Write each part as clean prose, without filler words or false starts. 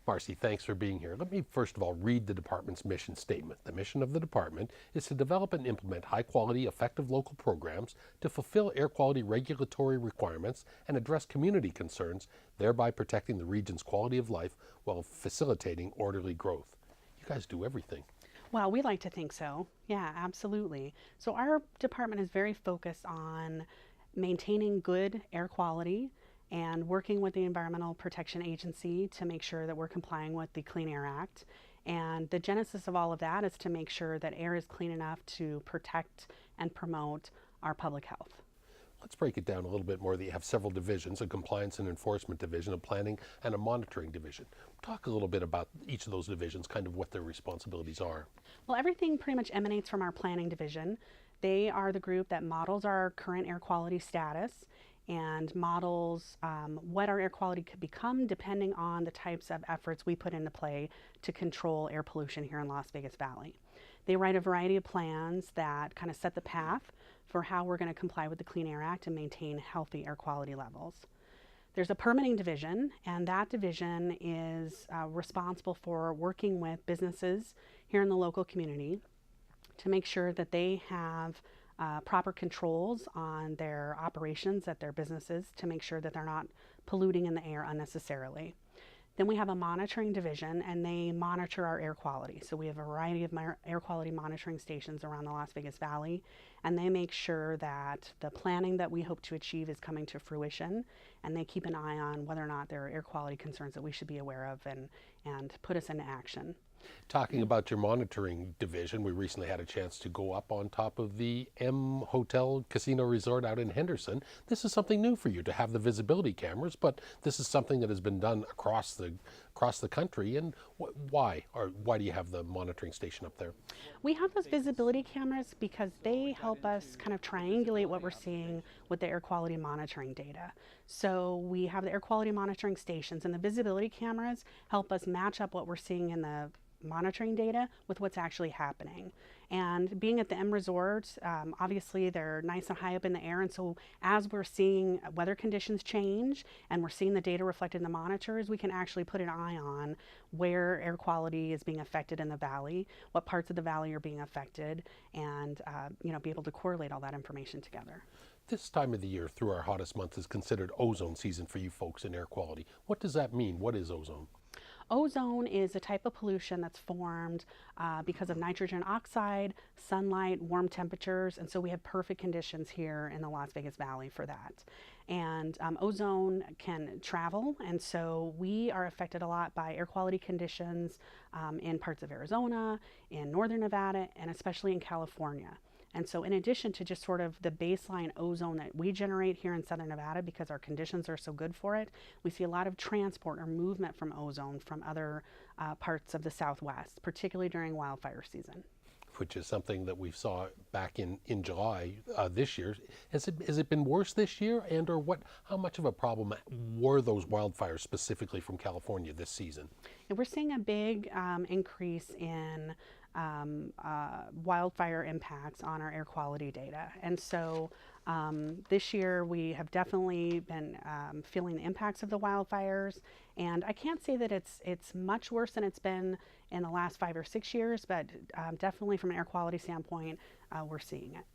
Marci, thanks for being here. Let me first of all read the department's mission statement. The mission of the department is to develop and implement high-quality, effective local programs to fulfill air quality regulatory requirements and address community concerns, thereby protecting the region's quality of life while facilitating orderly growth. You guys do everything. Well, we like to think so. Yeah, absolutely. So our department is very focused on maintaining good air quality and working with the Environmental Protection Agency to make sure that we're complying with the Clean Air Act. And the genesis of all of that is to make sure that air is clean enough to protect and promote our public health. Let's break it down a little bit more. That you have several divisions, a compliance and enforcement division, a planning and a monitoring division. Talk a little bit about each of those divisions, kind of what their responsibilities are. Well, everything pretty much emanates from our planning division. They are the group that models our current air quality status and models what our air quality could become depending on the types of efforts we put into play to control air pollution here in Las Vegas Valley. They write a variety of plans that kind of set the path for how we're going to comply with the Clean Air Act and maintain healthy air quality levels. There's a permitting division, and that division is responsible for working with businesses here in the local community to make sure that they have proper controls on their operations at their businesses to make sure that they're not polluting in the air unnecessarily. Then we have a monitoring division, and they monitor our air quality. So we have a variety of air quality monitoring stations around the Las Vegas Valley, and they make sure that the planning that we hope to achieve is coming to fruition, and they keep an eye on whether or not there are air quality concerns that we should be aware of and put us into action. Talking about your monitoring division, we recently had a chance to go up on top of the M Hotel Casino Resort out in Henderson. This is something new for you to have the visibility cameras, but this is something that has been done across the country. And why do you have the monitoring station up there? We have those visibility cameras because they help us kind of triangulate what we're seeing with the air quality monitoring data. So we have the air quality monitoring stations, and the visibility cameras help us match up what we're seeing in the monitoring data with what's actually happening. And being at the M Resort, obviously they're nice and high up in the air, and so as we're seeing weather conditions change and we're seeing the data reflected in the monitors, we can actually put an eye on where air quality is being affected in the valley, what parts of the valley are being affected, and be able to correlate all that information together. This time of the year, through our hottest month, is considered ozone season for you folks in air quality. What does that mean? What is ozone? Ozone is a type of pollution that's formed because of nitrogen oxide, sunlight, warm temperatures, and so we have perfect conditions here in the Las Vegas Valley for that. And ozone can travel, and so we are affected a lot by air quality conditions in parts of Arizona, in northern Nevada, and especially in California. And so in addition to just sort of the baseline ozone that we generate here in southern Nevada because our conditions are so good for it, we see a lot of transport or movement from ozone from other parts of the Southwest, particularly during wildfire season. Which is something that we saw back in July this year. Has it been worse this year, and or how much of a problem were those wildfires specifically from California this season? And we're seeing a big increase in wildfire impacts on our air quality data. And so this year we have definitely been feeling the impacts of the wildfires. And I can't say that it's much worse than it's been in the last 5 or 6 years, but definitely from an air quality standpoint, we're seeing it.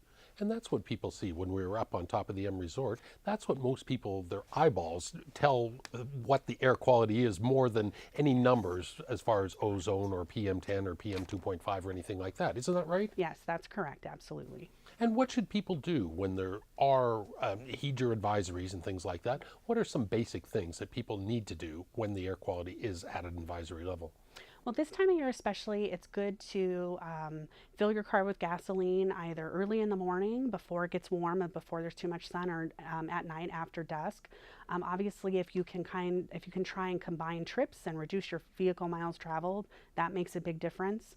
And that's what people see when we were up on top of the M Resort. That's what most people, their eyeballs tell what the air quality is more than any numbers as far as ozone or PM10 or PM2.5 or anything like that. Isn't that right? Yes, that's correct. Absolutely. And what should people do when there are heed your advisories and things like that? What are some basic things that people need to do when the air quality is at an advisory level? Well, this time of year especially, it's good to fill your car with gasoline either early in the morning before it gets warm and before there's too much sun, or at night after dusk. Obviously, if you can try and combine trips and reduce your vehicle miles traveled, that makes a big difference.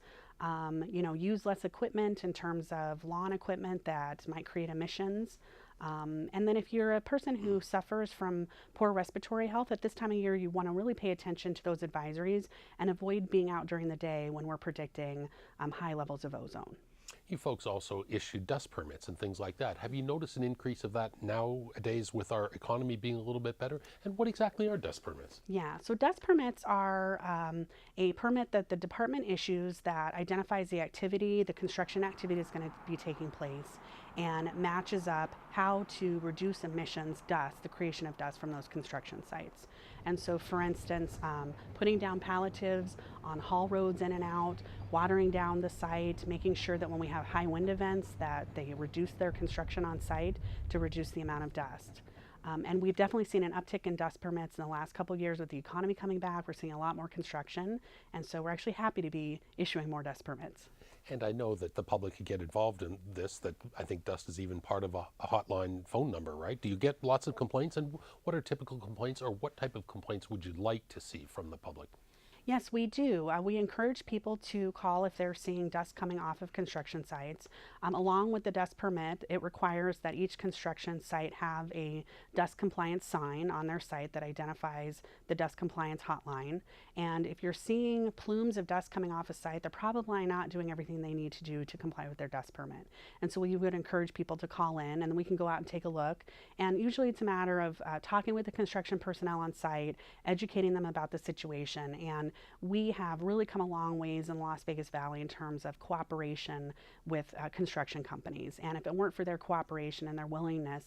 Use less equipment in terms of lawn equipment that might create emissions. And then if you're a person who suffers from poor respiratory health, at this time of year, you want to really pay attention to those advisories and avoid being out during the day when we're predicting high levels of ozone. You folks also issue dust permits and things like that. Have you noticed an increase of that nowadays with our economy being a little bit better? And what exactly are dust permits? Yeah, so dust permits are a permit that the department issues that identifies the activity, the construction activity that's going to be taking place, and matches up how to reduce emissions, dust, the creation of dust from those construction sites. And so, for instance, putting down palliatives on haul roads in and out, watering down the site, making sure that when we have high wind events that they reduce their construction on site to reduce the amount of dust. And we've definitely seen an uptick in dust permits in the last couple of years with the economy coming back. We're seeing a lot more construction, and so we're actually happy to be issuing more dust permits. And I know that the public could get involved in this, that I think dust is even part of a hotline phone number, right? Do you get lots of complaints, and what are typical complaints, or what type of complaints would you like to see from the public? Yes, we do. We encourage people to call if they're seeing dust coming off of construction sites. Along with the dust permit, it requires that each construction site have a dust compliance sign on their site that identifies the dust compliance hotline. And if you're seeing plumes of dust coming off a site, they're probably not doing everything they need to do to comply with their dust permit. And so we would encourage people to call in, and then we can go out and take a look. And usually it's a matter of talking with the construction personnel on site, educating them about the situation. And we have really come a long ways in Las Vegas Valley in terms of cooperation with construction companies. And if it weren't for their cooperation and their willingness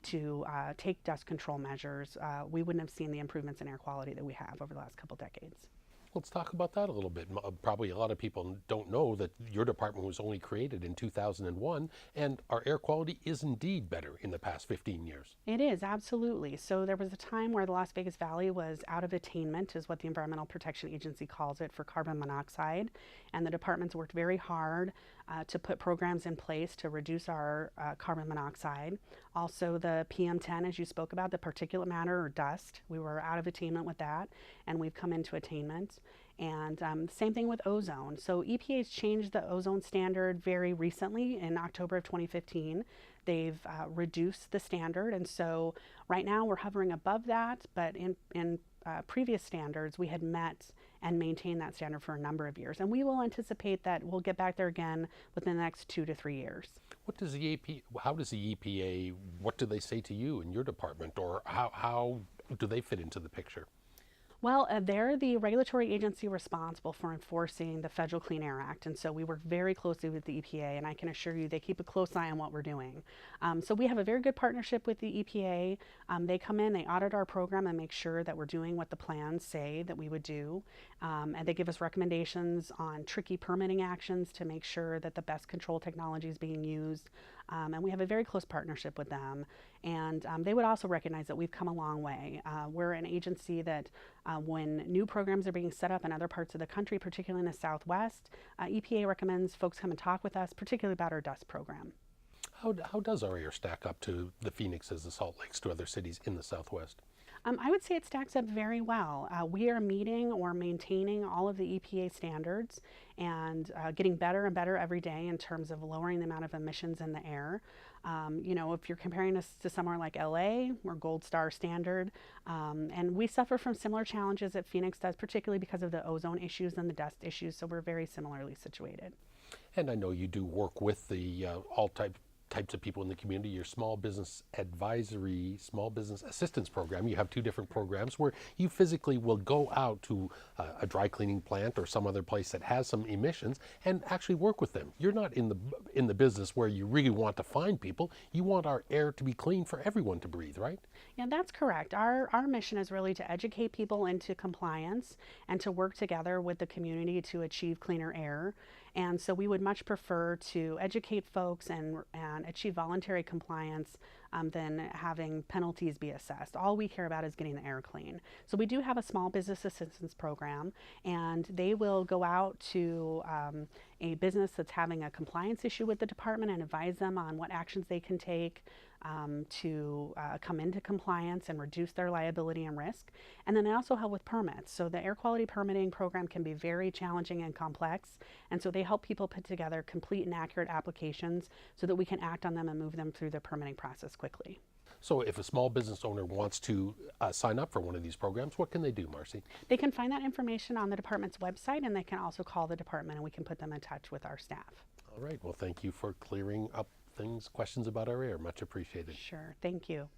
to take dust control measures, we wouldn't have seen the improvements in air quality that we have over the last couple decades. Let's talk about that a little bit. Probably a lot of people don't know that your department was only created in 2001, and our air quality is indeed better in the past 15 years. It is, absolutely. So there was a time where the Las Vegas Valley was out of attainment, is what the Environmental Protection Agency calls it, for carbon monoxide. And the department's worked very hard to put programs in place to reduce our carbon monoxide. Also, the PM10, as you spoke about, the particulate matter or dust, we were out of attainment with that, and we've come into attainment. And same thing with ozone. So EPA's changed the ozone standard very recently in October of 2015. They've reduced the standard, and so right now we're hovering above that, but in previous standards we had met and maintained that standard for a number of years. And we will anticipate that we'll get back there again within the next 2 to 3 years. How does the EPA, what do they say to you in your department, or how do they fit into the picture? Well, they're the regulatory agency responsible for enforcing the Federal Clean Air Act, and so we work very closely with the EPA, and I can assure you they keep a close eye on what we're doing. So we have a very good partnership with the EPA. They come in, they audit our program and make sure that we're doing what the plans say that we would do, and they give us recommendations on tricky permitting actions to make sure that the best control technology is being used. And we have a very close partnership with them. And they would also recognize that we've come a long way. We're an agency that when new programs are being set up in other parts of the country, particularly in the Southwest, EPA recommends folks come and talk with us, particularly about our dust program. How does our air stack up to the Phoenixes, the Salt Lakes, to other cities in the Southwest? I would say it stacks up very well. We are meeting or maintaining all of the EPA standards and getting better and better every day in terms of lowering the amount of emissions in the air. If you're comparing us to somewhere like LA, we're gold star standard. And we suffer from similar challenges that Phoenix does, particularly because of the ozone issues and the dust issues. So we're very similarly situated. And I know you do work with the types of people in the community, your small business assistance program. You have two different programs where you physically will go out to a dry cleaning plant or some other place that has some emissions and actually work with them. You're not in the business where you really want to find people. You want our air to be clean for everyone to breathe, right? Yeah, that's correct. Our mission is really to educate people into compliance and to work together with the community to achieve cleaner air. And so we would much prefer to educate folks and achieve voluntary compliance than having penalties be assessed. All we care about is getting the air clean. So we do have a small business assistance program, and they will go out to a business that's having a compliance issue with the department and advise them on what actions they can take to come into compliance and reduce their liability and risk. And then they also help with permits. So the air quality permitting program can be very challenging and complex. And so they help people put together complete and accurate applications so that we can act on them and move them through the permitting process quickly. So if a small business owner wants to sign up for one of these programs, what can they do, Marci? They can find that information on the department's website, and they can also call the department and we can put them in touch with our staff. All right, well, thank you for clearing up questions about our air. Much appreciated. Sure. Thank you.